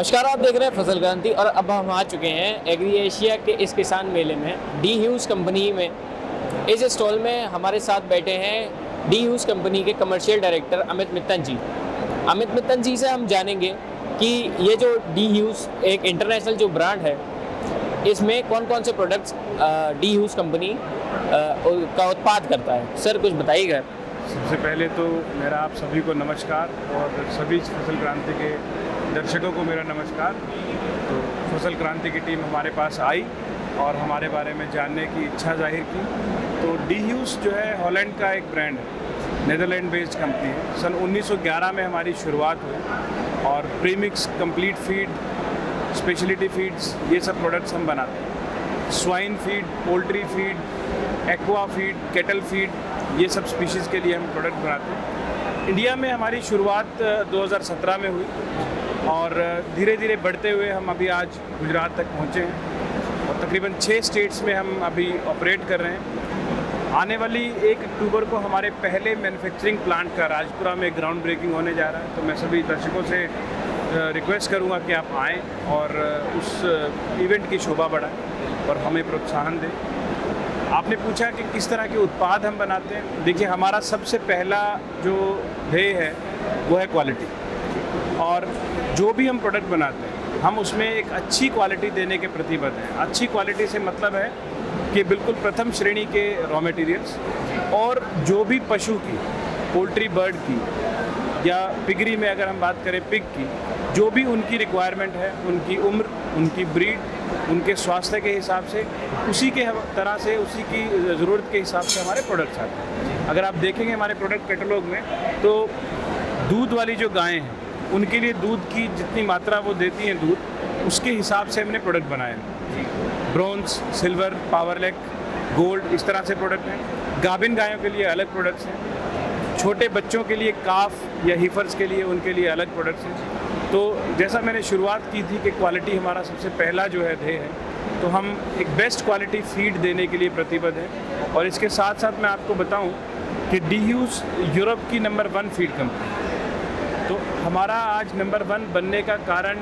नमस्कार, आप देख रहे हैं फसल क्रांति। और अब हम आ चुके हैं एग्री एशिया के इस किसान मेले में डी ह्यूज कंपनी में। इस स्टॉल में हमारे साथ बैठे हैं डी ह्यूज कंपनी के कमर्शियल डायरेक्टर अमित मित्तन जी। अमित मित्तन जी से हम जानेंगे कि ये जो डी ह्यूज एक इंटरनेशनल जो ब्रांड है, इसमें कौन कौन से प्रोडक्ट्स डी ह्यूज कंपनी का उत्पाद करता है। सर कुछ बताइएगा। सबसे पहले तो मेरा आप सभी को नमस्कार और सभी फसल क्रांति के दर्शकों को मेरा नमस्कार। तो फसल क्रांति की टीम हमारे पास आई और हमारे बारे में जानने की इच्छा जाहिर की। तो डी ह्यूज जो है हॉलैंड का एक ब्रांड है, नेदरलैंड बेस्ड कंपनी है। सन 1911 में हमारी शुरुआत हुई और premix, complete feed, speciality feeds, ये सब प्रोडक्ट्स हम बनाते हैं। Swine feed, poultry feed, aqua feed, kettle feed, ये सब स्पीशीज़ के लिए हम प्रोडक्ट बनाते हैं। इंडिया में हमारी शुरुआत 2017 में हुई और धीरे धीरे बढ़ते हुए हम अभी आज गुजरात तक पहुँचे हैं और तकरीबन 6 स्टेट्स में हम अभी ऑपरेट कर रहे हैं। आने वाली 1 अक्टूबर को हमारे पहले मैन्युफैक्चरिंग प्लांट का राजपुरा में ग्राउंड ब्रेकिंग होने जा रहा है। तो मैं सभी दर्शकों से रिक्वेस्ट करूंगा कि आप आएँ और उस इवेंट की शोभा बढ़ाएं और हमें प्रोत्साहन दें। आपने पूछा कि किस तरह के उत्पाद हम बनाते हैं। देखिए, हमारा सबसे पहला जो ध्येय है वो है क्वालिटी, और जो भी हम प्रोडक्ट बनाते हैं हम उसमें एक अच्छी क्वालिटी देने के प्रतिबद्ध हैं। अच्छी क्वालिटी से मतलब है कि बिल्कुल प्रथम श्रेणी के रॉ मटेरियल्स, और जो भी पशु की, पोल्ट्री, बर्ड की या पिगरी में अगर हम बात करें पिग की, जो भी उनकी रिक्वायरमेंट है, उनकी उम्र, उनकी ब्रीड, उनके स्वास्थ्य के हिसाब से, उसी के तरह से, उसी की ज़रूरत के हिसाब से हमारे प्रोडक्ट्स आते हैं। अगर आप देखेंगे हमारे प्रोडक्ट कैटलॉग में, तो दूध वाली जो गायें हैं उनके लिए दूध की जितनी मात्रा वो देती हैं दूध, उसके हिसाब से हमने प्रोडक्ट बनाए हैं। ब्रॉन्ज, सिल्वर, पावरलेक, गोल्ड, इस तरह से प्रोडक्ट हैं। गाभिन गायों के लिए अलग प्रोडक्ट्स हैं। छोटे बच्चों के लिए काफ या हीफर्स के लिए, उनके लिए अलग प्रोडक्ट्स हैं। तो जैसा मैंने शुरुआत की थी कि क्वालिटी हमारा सबसे पहला जो है ध्येय है, तो हम एक बेस्ट क्वालिटी फीड देने के लिए प्रतिबद्ध हैं। और इसके साथ साथ मैं आपको बताऊं कि डी ह्यूज यूरोप की नंबर 1 फीड कंपनी। तो हमारा आज नंबर 1 बनने का कारण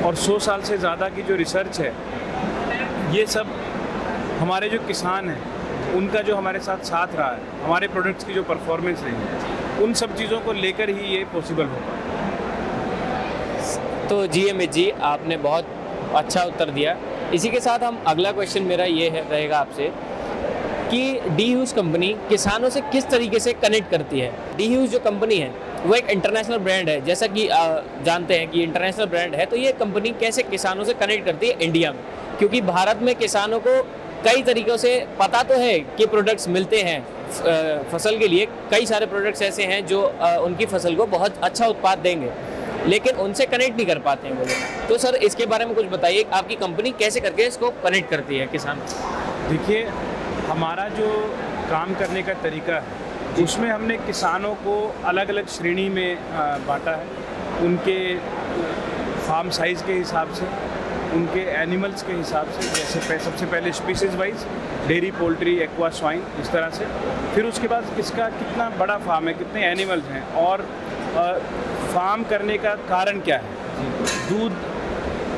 और 100 साल से ज़्यादा की जो रिसर्च है, ये सब हमारे जो किसान हैं उनका जो हमारे साथ साथ रहा है, हमारे प्रोडक्ट्स की जो परफॉर्मेंस रही है, उन सब चीज़ों को लेकर ही ये पॉसिबल हो पाया। तो जी अमित जी, आपने बहुत अच्छा उत्तर दिया। इसी के साथ हम अगला क्वेश्चन मेरा ये है रहेगा आपसे कि डी ह्यूज कंपनी किसानों से किस तरीके से कनेक्ट करती है। डी ह्यूज जो कंपनी है वो एक इंटरनेशनल ब्रांड है, जैसा कि जानते हैं कि इंटरनेशनल ब्रांड है। तो ये कंपनी कैसे किसानों से कनेक्ट करती है इंडिया में, क्योंकि भारत में किसानों को कई तरीक़ों से पता तो है कि प्रोडक्ट्स मिलते हैं फसल के लिए। कई सारे प्रोडक्ट्स ऐसे हैं जो उनकी फसल को बहुत अच्छा उत्पाद देंगे, लेकिन उनसे कनेक्ट नहीं कर पाते हैं वो लोग। तो सर इसके बारे में कुछ बताइए, आपकी कंपनी कैसे करके इसको कनेक्ट करती है किसान। देखिए, हमारा जो काम करने का तरीका है उसमें हमने किसानों को अलग अलग श्रेणी में बांटा है। उनके फार्म साइज़ के हिसाब से, उनके एनिमल्स के हिसाब से। जैसे सबसे पहले species wise dairy, poultry, aqua, swine, इस तरह से। फिर उसके बाद किसका कितना बड़ा फार्म है, कितने एनिमल्स हैं, और फार्म करने का कारण क्या है। दूध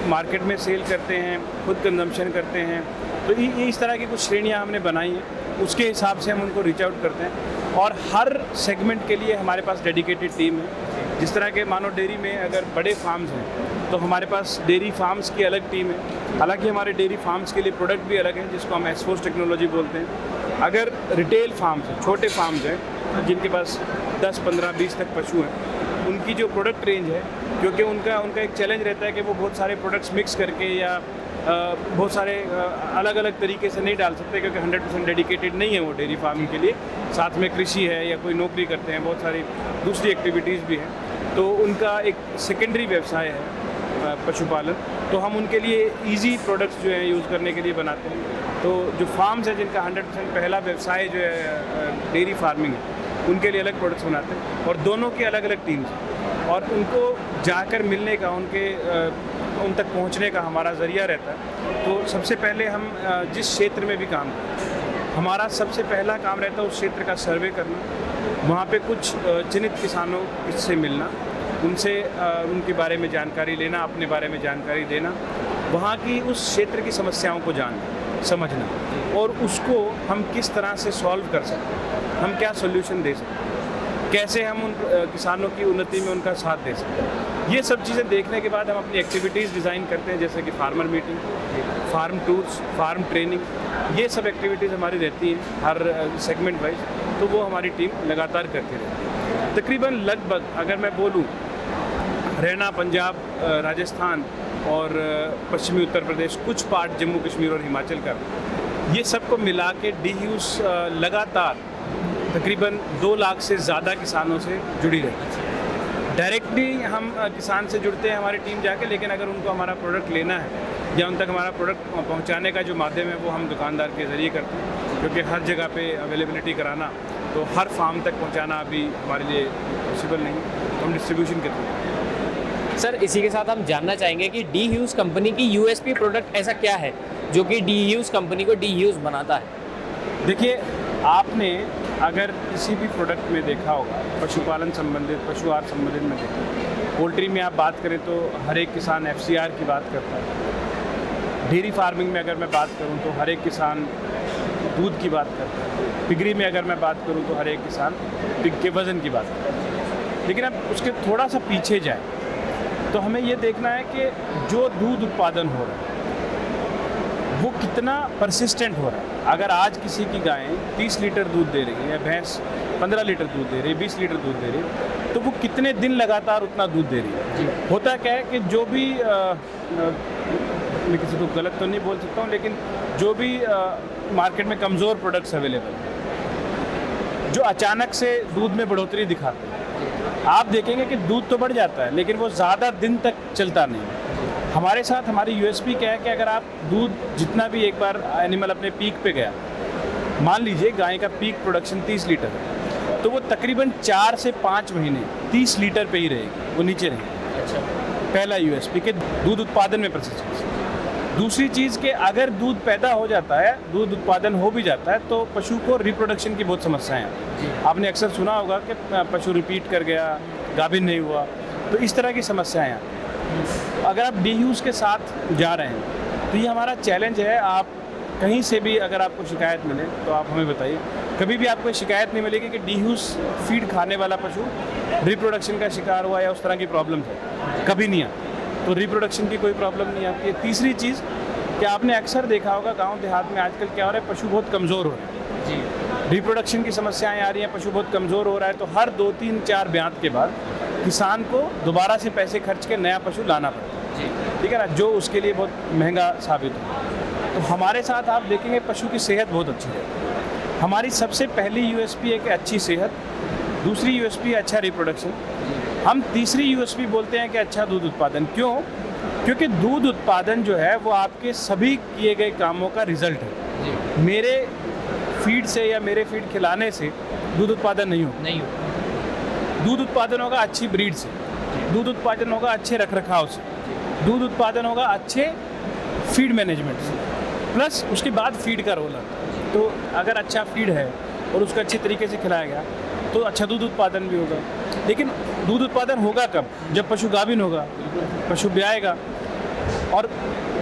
मार्केट में सेल करते हैं, खुद कंजम्पशन करते हैं। तो ये इस तरह की कुछ श्रेणियां हमने बनाई हैं, उसके हिसाब से हम उनको रीच आउट करते हैं। और हर सेगमेंट के लिए हमारे पास डेडिकेटेड टीम है। जिस तरह के मानो डेयरी में अगर बड़े फार्म्स हैं तो हमारे पास डेयरी फार्म्स की अलग टीम है। हालांकि हमारे डेयरी फार्म्स के लिए प्रोडक्ट भी अलग हैं, जिसको हम एसफोर्स टेक्नोलॉजी बोलते हैं। अगर रिटेल फार्म्स हैं, छोटे फार्म्स हैं जिनके पास 10, 15, 20 तक पशु हैं, उनकी जो प्रोडक्ट रेंज है, क्योंकि उनका एक चैलेंज रहता है कि वो बहुत सारे प्रोडक्ट्स मिक्स करके या बहुत सारे अलग अलग तरीके से नहीं डाल सकते, क्योंकि 100% डेडिकेटेड नहीं है वो डेयरी फार्मिंग के लिए। साथ में कृषि है या कोई नौकरी करते हैं, बहुत सारी दूसरी एक्टिविटीज़ भी हैं। तो उनका एक सेकेंडरी व्यवसाय है पशुपालन। तो हम उनके लिए इजी प्रोडक्ट्स जो हैं यूज़ करने के लिए बनाते हैं। तो जो फार्म्स हैं जिनका 100% पहला व्यवसाय जो है डेयरी फार्मिंग है, उनके लिए अलग प्रोडक्ट्स बनाते हैं। और दोनों की अलग अलग टीम्स हैं, और उनको जाकर मिलने का, उन तक पहुंचने का हमारा ज़रिया रहता है। तो सबसे पहले हम जिस क्षेत्र में भी काम करते हैं, हमारा सबसे पहला काम रहता है उस क्षेत्र का सर्वे करना, वहाँ पे कुछ चिन्हित किसानों से मिलना, उनसे उनके बारे में जानकारी लेना, अपने बारे में जानकारी देना, वहाँ की उस क्षेत्र की समस्याओं को जानना, समझना और उसको हम किस तरह से सॉल्व कर सकते हैं, हम क्या सोल्यूशन दे सकते हैं, कैसे हम उन किसानों की उन्नति में उनका साथ दे सकते हैं। ये सब चीज़ें देखने के बाद हम अपनी एक्टिविटीज़ डिज़ाइन करते हैं, जैसे कि farmer meeting, farm tours, farm training, ये सब एक्टिविटीज़ हमारी रहती हैं हर सेगमेंट वाइज, तो वो हमारी टीम लगातार करती रहती है। तकरीबन लगभग अगर मैं बोलूँ, हरियाणा, पंजाब, राजस्थान और पश्चिमी उत्तर प्रदेश, कुछ पार्ट जम्मू कश्मीर और हिमाचल का, ये सबको मिला के DHUS लगातार तकरीबन 2 लाख से ज़्यादा किसानों से जुड़ी रहती है। डायरेक्टली हम किसान से जुड़ते हैं हमारी टीम जाके, लेकिन अगर उनको हमारा प्रोडक्ट लेना है या उन तक हमारा प्रोडक्ट पहुंचाने का जो माध्यम है वो हम दुकानदार के ज़रिए करते हैं, क्योंकि हर जगह पे अवेलेबिलिटी कराना, तो हर फार्म तक पहुंचाना अभी हमारे लिए पॉसिबल नहीं, तो हम डिस्ट्रीब्यूशन के थ्रू। सर, इसी के साथ हम जानना चाहेंगे कि DHUS कंपनी की USP प्रोडक्ट ऐसा क्या है जो कि DHUS कंपनी को DHUS बनाता है? देखिए, आपने अगर किसी भी प्रोडक्ट में देखा होगा, पशुपालन संबंधित, पशु आहार संबंधित में देखा, पोल्ट्री में आप बात करें तो हर एक किसान FCR की बात करता है, डेयरी फार्मिंग में अगर मैं बात करूं तो हर एक किसान दूध की बात करता है, पिगरी में अगर मैं बात करूं तो हर एक किसान पिग के वज़न की बात करता है। लेकिन अब उसके थोड़ा सा पीछे जाए तो हमें ये देखना है कि जो दूध उत्पादन हो रहा है वो कितना परसिस्टेंट हो रहा है। अगर आज किसी की गाय 30 लीटर दूध दे रही है या भैंस 15 लीटर दूध दे रही है, 20 लीटर दूध दे रही है, तो वो कितने दिन लगातार उतना दूध दे रही है। होता क्या है कि जो भी मैं किसी को गलत तो नहीं बोल सकता हूँ, लेकिन जो भी मार्केट में कमज़ोर प्रोडक्ट्स अवेलेबल हैं जो अचानक से दूध में बढ़ोतरी दिखाते हैं, आप देखेंगे कि दूध तो बढ़ जाता है लेकिन वो ज़्यादा दिन तक चलता नहीं है। हमारे साथ हमारी USP क्या है कि अगर आप दूध जितना भी एक बार एनिमल अपने पीक पे गया, मान लीजिए गाय का पीक प्रोडक्शन 30 लीटर है, तो वो तकरीबन 4 से 5 महीने 30 लीटर पे ही रहेगी, वो नीचे रहेगी। अच्छा, पहला USP के दूध उत्पादन में परसिस्टेंस। दूसरी चीज़ कि अगर दूध पैदा हो जाता है, दूध उत्पादन हो भी जाता है, तो पशु को रिप्रोडक्शन की बहुत समस्याएं हैं। आपने अक्सर सुना होगा कि पशु रिपीट कर गया, गाभिन नहीं हुआ, तो इस तरह की समस्याएं हैं। अगर आप DHUS के साथ जा रहे हैं तो ये हमारा चैलेंज है। आप कहीं से भी अगर आपको शिकायत मिले तो आप हमें बताइए। कभी भी आपको शिकायत नहीं मिलेगी कि DHUS फीड खाने वाला पशु रिप्रोडक्शन का शिकार हुआ या उस तरह की प्रॉब्लम है, कभी नहीं आती। तो रिप्रोडक्शन की कोई प्रॉब्लम नहीं आती है। तीसरी चीज़ कि आपने अक्सर देखा होगा गांव देहात में आजकल क्या हो रहा है, पशु बहुत कमज़ोर हो रहे हैं जी, रिप्रोडक्शन की समस्याएं आ रही हैं, पशु बहुत कमज़ोर हो रहा है, तो हर 2, 3, 4 ब्यात के बाद किसान को दोबारा से पैसे खर्च के नया पशु लाना पड़ता है जी, ठीक है ना, जो उसके लिए बहुत महंगा साबित हो। तो हमारे साथ आप देखेंगे पशु की सेहत बहुत अच्छी है। हमारी सबसे पहली USP है कि अच्छी सेहत, दूसरी USP है अच्छा रिप्रोडक्शन, हम तीसरी USP बोलते हैं कि अच्छा दूध उत्पादन। क्यों? क्योंकि दूध उत्पादन जो है वो आपके सभी किए गए कामों का रिजल्ट है। मेरे फीड से या मेरे फीड खिलाने से दूध उत्पादन नहीं हो। दूध उत्पादन होगा अच्छी ब्रीड से, दूध उत्पादन होगा अच्छे रखरखाव से, दूध उत्पादन होगा अच्छे फीड मैनेजमेंट से, प्लस उसके बाद फीड का रोल आता है। तो अगर अच्छा फीड है और उसको अच्छे तरीके से खिलाया गया तो अच्छा दूध उत्पादन भी होगा। लेकिन दूध उत्पादन होगा कब? जब पशु गाभिन होगा, पशु ब्याएगा। और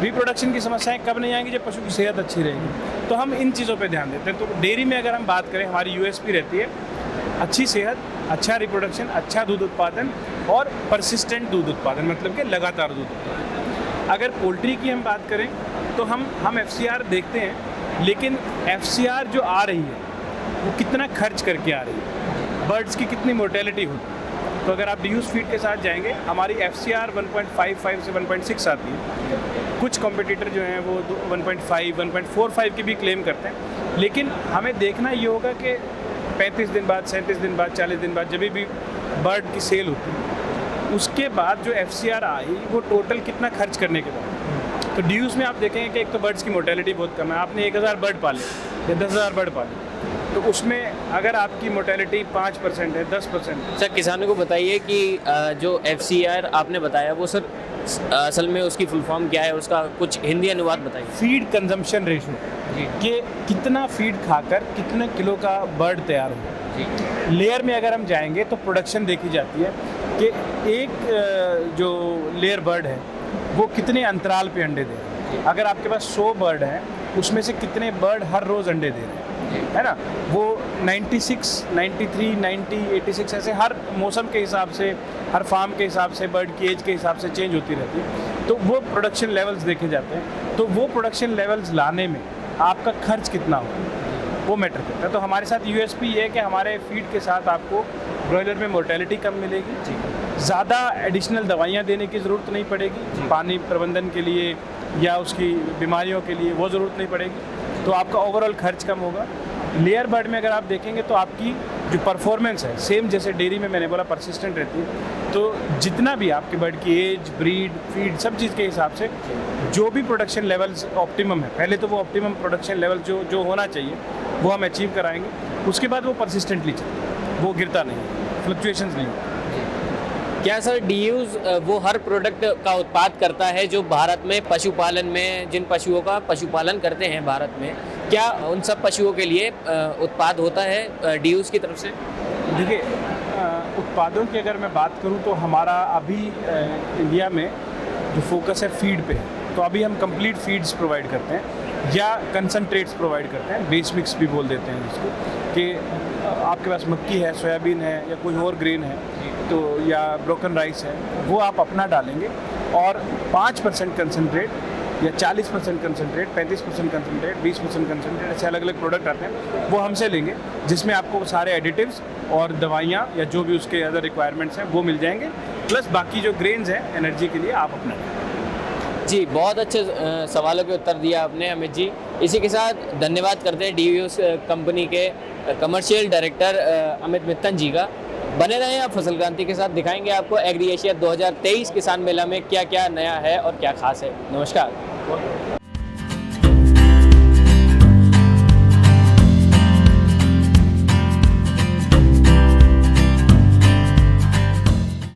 रिप्रोडक्शन की समस्याएं कब नहीं आएंगी? जब पशु की सेहत अच्छी रहेगी। तो हम इन चीज़ों पे ध्यान देते हैं। तो डेयरी में अगर हम बात करें, हमारी USP रहती है अच्छी सेहत, अच्छा रिप्रोडक्शन, अच्छा दूध उत्पादन और परसिस्टेंट दूध उत्पादन, मतलब कि लगातार दूध उत्पादन। अगर पोल्ट्री की हम बात करें तो हम FCR देखते हैं, लेकिन FCR जो आ रही है वो कितना खर्च करके आ रही है, बर्ड्स की कितनी मोर्टेलिटी होती है। तो अगर आप DHUS फीड के साथ जाएंगे, हमारी FCR 1.55 से 1.6 आती है। कुछ कॉम्पिटिटर जो हैं वो 1.5, 1.45 की भी क्लेम करते हैं। लेकिन हमें देखना ये होगा कि 35 दिन बाद, 37 दिन बाद, 40 दिन बाद जब भी बर्ड की सेल होती है, उसके बाद जो FCR आई वो टोटल कितना खर्च करने के बाद। तो DHUS में आप देखेंगे कि एक तो बर्ड्स की मोर्टेलिटी बहुत कम है। आपने 1000 बर्ड पाले या 10,000 बर्ड पाले, तो उसमें अगर आपकी मोर्टेलिटी 5% है, 10%। सर, किसानों को बताइए कि जो FCR आपने बताया वो सर असल में उसकी फुल फॉर्म क्या है, उसका कुछ हिंदी अनुवाद बताइए। फीड कंजम्पशन रेशो, कि कितना फीड खाकर कितने किलो का बर्ड तैयार हो। लेयर में अगर हम जाएंगे तो प्रोडक्शन देखी जाती है कि एक जो लेयर बर्ड है वो कितने अंतराल पे अंडे दे रहे हैं। अगर आपके पास 100 बर्ड हैं उसमें से कितने बर्ड हर रोज़ अंडे दे रहे हैं, है ना। वो 96, 93, 90, 86 ऐसे हर मौसम के हिसाब से, हर फार्म के हिसाब से, बर्ड की एज के हिसाब से चेंज होती रहती है। तो वो प्रोडक्शन लेवल्स देखे जाते हैं। तो वो प्रोडक्शन लेवल्स लाने में आपका खर्च कितना हो वो मैटर करता है। तो हमारे साथ यूएसपी ये है कि हमारे फीड के साथ आपको ब्रॉयलर में मोर्टेलिटी कम मिलेगी, ज़्यादा एडिशनल दवाइयाँ देने की ज़रूरत नहीं पड़ेगी, पानी प्रबंधन के लिए या उसकी बीमारियों के लिए वो ज़रूरत नहीं पड़ेगी। तो आपका ओवरऑल खर्च कम होगा। लेयर बर्ड में अगर आप देखेंगे तो आपकी जो परफॉर्मेंस है सेम जैसे डेयरी में मैंने बोला परसिस्टेंट रहती है। तो जितना भी आपके बर्ड की एज, ब्रीड, फीड सब चीज़ के हिसाब से जो भी प्रोडक्शन लेवल्स ऑप्टिमम है, पहले तो वो ऑप्टिमम प्रोडक्शन लेवल जो होना चाहिए वो हम अचीव कराएंगे। उसके बाद वो परसिस्टेंटली चलता है, वो गिरता नहीं, फ्लक्चुएशंस नहीं होती। क्या सर डीयूज वो हर प्रोडक्ट का उत्पाद करता है जो भारत में पशुपालन में, जिन पशुओं का पशुपालन करते हैं भारत में, क्या उन सब पशुओं के लिए उत्पाद होता है डीयूज की तरफ से? देखिए, उत्पादों की अगर मैं बात करूं तो हमारा अभी इंडिया में जो फोकस है फीड पे है। तो अभी हम कंप्लीट फीड्स प्रोवाइड करते हैं या कंसनट्रेट्स प्रोवाइड करते हैं, बेस मिक्स भी बोल देते हैं इसको, कि आपके पास मक्की है, सोयाबीन है या कोई और ग्रेन है तो या ब्रोकन राइस है, वो आप अपना डालेंगे और 5% कंसनट्रेट या 40% कंसनट्रेट, 35% कंसनट्रेट, 20% कंसनट्रेट, ऐसे अलग अलग प्रोडक्ट आते हैं, वो हमसे लेंगे जिसमें आपको सारे एडिटिव्स और दवाइयाँ या जो भी उसके अदर रिक्वायरमेंट्स हैं वो मिल जाएंगे, प्लस बाकी जो ग्रेन्स हैं एनर्जी के लिए आप अपना लेंगे। जी, बहुत अच्छे सवालों के उत्तर दिया आपने अमित जी। इसी के साथ धन्यवाद करते हैं डीयूज कंपनी के कमर्शियल डायरेक्टर अमित मित्तन जी का। बने रहें आप फसल क्रांति के साथ, दिखाएंगे आपको एग्री एशिया 2023 किसान मेला में क्या क्या नया है और क्या खास है। नमस्कार।